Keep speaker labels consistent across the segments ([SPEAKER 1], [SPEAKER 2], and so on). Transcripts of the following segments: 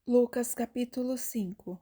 [SPEAKER 1] Lucas capítulo 5.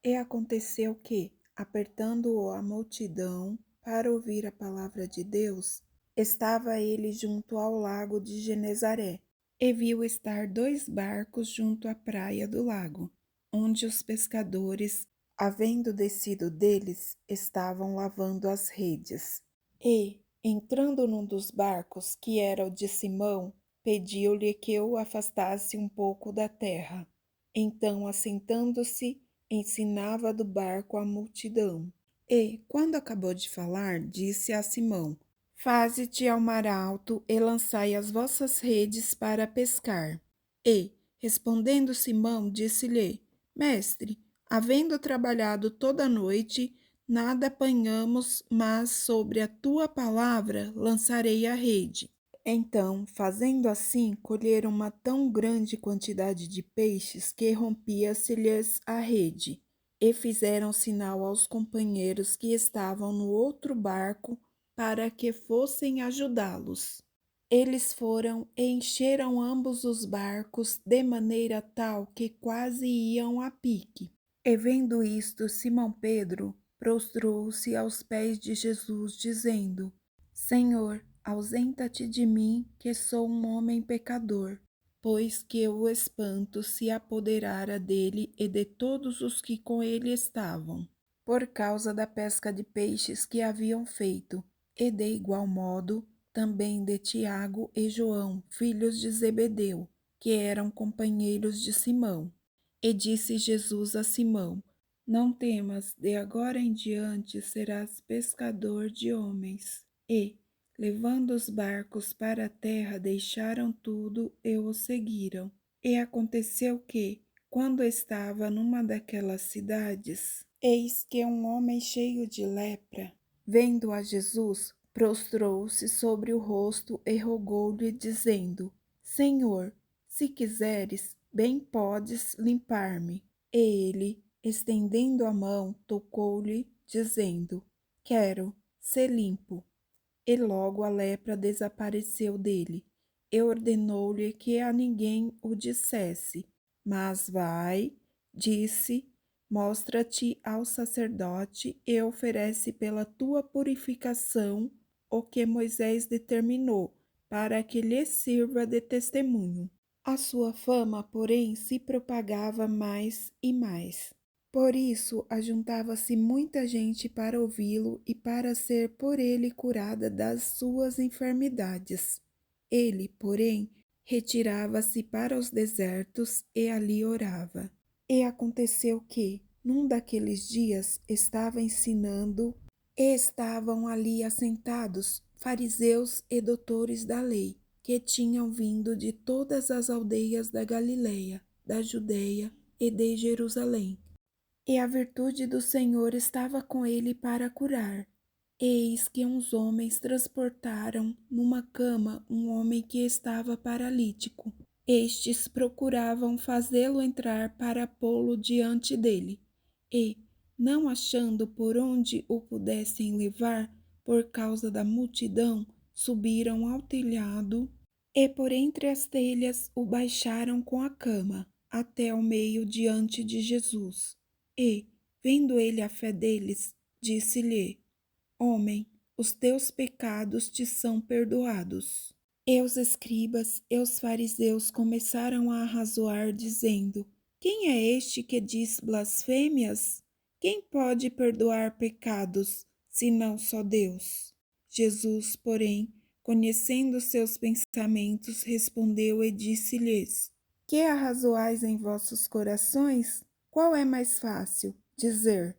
[SPEAKER 1] E aconteceu que, apertando-o a multidão para ouvir a palavra de Deus, estava ele junto ao lago de Genezaré, e viu estar 2 barcos junto à praia do lago, onde os pescadores, havendo descido deles, estavam lavando as redes. E, entrando num dos barcos, que era o de Simão, pediu-lhe que o afastasse um pouco da terra. Então, assentando-se, ensinava do barco a multidão. E, quando acabou de falar, disse a Simão: Faze-te ao mar alto e lançai as vossas redes para pescar. E, respondendo Simão, disse-lhe: Mestre, havendo trabalhado toda a noite, nada apanhamos, mas sobre a tua palavra lançarei a rede. Então, fazendo assim, colheram uma tão grande quantidade de peixes que rompia-se-lhes a rede, e fizeram sinal aos companheiros que estavam no outro barco para que fossem ajudá-los. Eles foram e encheram ambos os barcos de maneira tal que quase iam a pique. E vendo isto, Simão Pedro prostrou-se aos pés de Jesus, dizendo: Senhor, ausenta-te de mim, que sou um homem pecador. Pois que o espanto se apoderara dele e de todos os que com ele estavam, por causa da pesca de peixes que haviam feito, e de igual modo também de Tiago e João, filhos de Zebedeu, que eram companheiros de Simão. E disse Jesus a Simão: Não temas, de agora em diante serás pescador de homens. E, levando os barcos para a terra, deixaram tudo e o seguiram. E aconteceu que, quando estava numa daquelas cidades, eis que um homem cheio de lepra, vendo a Jesus, prostrou-se sobre o rosto e rogou-lhe, dizendo: Senhor, se quiseres, bem podes limpar-me. E ele, estendendo a mão, tocou-lhe, dizendo: Quero, ser limpo. E logo a lepra desapareceu dele, e ordenou-lhe que a ninguém o dissesse. Mas vai, disse, mostra-te ao sacerdote e oferece pela tua purificação o que Moisés determinou, para que lhe sirva de testemunho. A sua fama, porém, se propagava mais e mais. Por isso, ajuntava-se muita gente para ouvi-lo e para ser por ele curada das suas enfermidades. Ele, porém, retirava-se para os desertos e ali orava. E aconteceu que, num daqueles dias, estava ensinando e estavam ali assentados fariseus e doutores da lei, que tinham vindo de todas as aldeias da Galileia, da Judeia e de Jerusalém. E a virtude do Senhor estava com ele para curar. Eis que uns homens transportaram numa cama um homem que estava paralítico. Estes procuravam fazê-lo entrar para pô-lo diante dele. E, não achando por onde o pudessem levar, por causa da multidão, subiram ao telhado e por entre as telhas o baixaram com a cama até ao meio diante de Jesus. E, vendo ele a fé deles, disse-lhe: Homem, os teus pecados te são perdoados. E os escribas e os fariseus começaram a arrazoar, dizendo: Quem é este que diz blasfêmias? Quem pode perdoar pecados, senão só Deus? Jesus, porém, conhecendo seus pensamentos, respondeu e disse-lhes: Que arrazoais em vossos corações? Qual é mais fácil, dizer: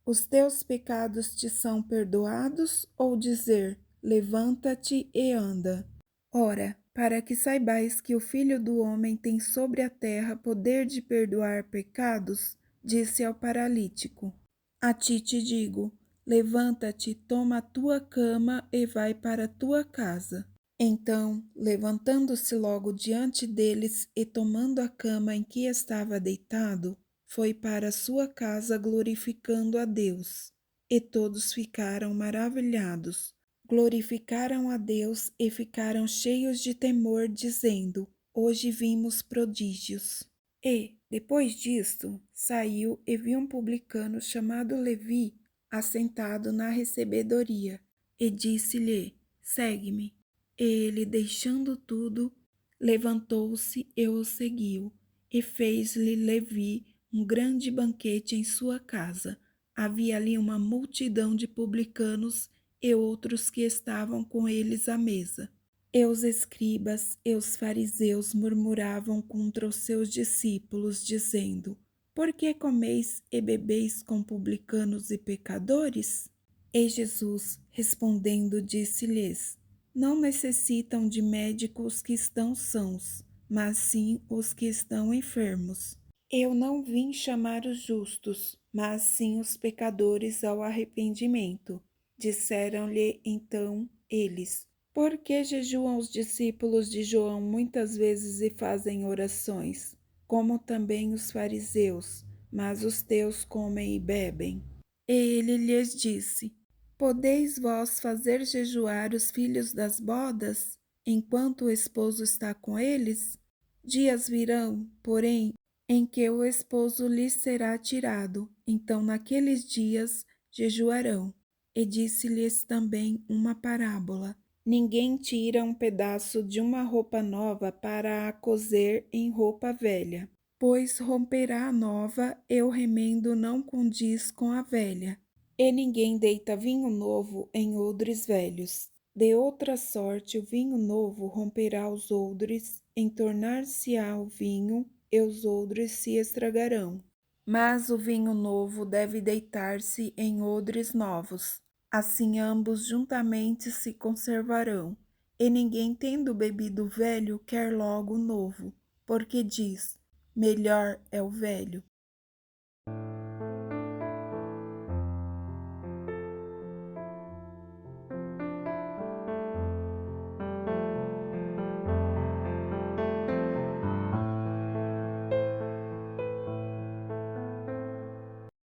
[SPEAKER 1] Os teus pecados te são perdoados, ou dizer: Levanta-te e anda? Ora, para que saibais que o Filho do Homem tem sobre a terra poder de perdoar pecados, disse ao paralítico: A ti te digo, levanta-te, toma a tua cama e vai para a tua casa. Então, levantando-se logo diante deles e tomando a cama em que estava deitado, foi para a sua casa glorificando a Deus. E todos ficaram maravilhados, glorificaram a Deus e ficaram cheios de temor, dizendo: Hoje vimos prodígios. E, depois disto, saiu e viu um publicano chamado Levi assentado na recebedoria, e disse-lhe: Segue-me. E ele, deixando tudo, levantou-se e o seguiu, e fez-lhe Levi um grande banquete em sua casa. Havia ali uma multidão de publicanos e outros que estavam com eles à mesa. E os escribas e os fariseus murmuravam contra os seus discípulos, dizendo: Por que comeis e bebeis com publicanos e pecadores? E Jesus, respondendo, disse-lhes: Não necessitam de médicos os que estão sãos, mas sim os que estão enfermos. Eu não vim chamar os justos, mas sim os pecadores ao arrependimento. Disseram-lhe então eles: Por que jejuam os discípulos de João muitas vezes e fazem orações, como também os fariseus, mas os teus comem e bebem? E ele lhes disse: Podeis vós fazer jejuar os filhos das bodas, enquanto o esposo está com eles? Dias virão, porém, em que o esposo lhes será tirado, então naqueles dias jejuarão. E disse-lhes também uma parábola: Ninguém tira um pedaço de uma roupa nova para a coser em roupa velha, pois romperá a nova e o remendo não condiz com a velha. E ninguém deita vinho novo em odres velhos. De outra sorte, o vinho novo romperá os odres, entornar-se-á o vinho, e os odres se estragarão. Mas o vinho novo deve deitar-se em odres novos. Assim ambos juntamente se conservarão. E ninguém, tendo bebido o velho, quer logo o novo, porque diz: melhor é o velho.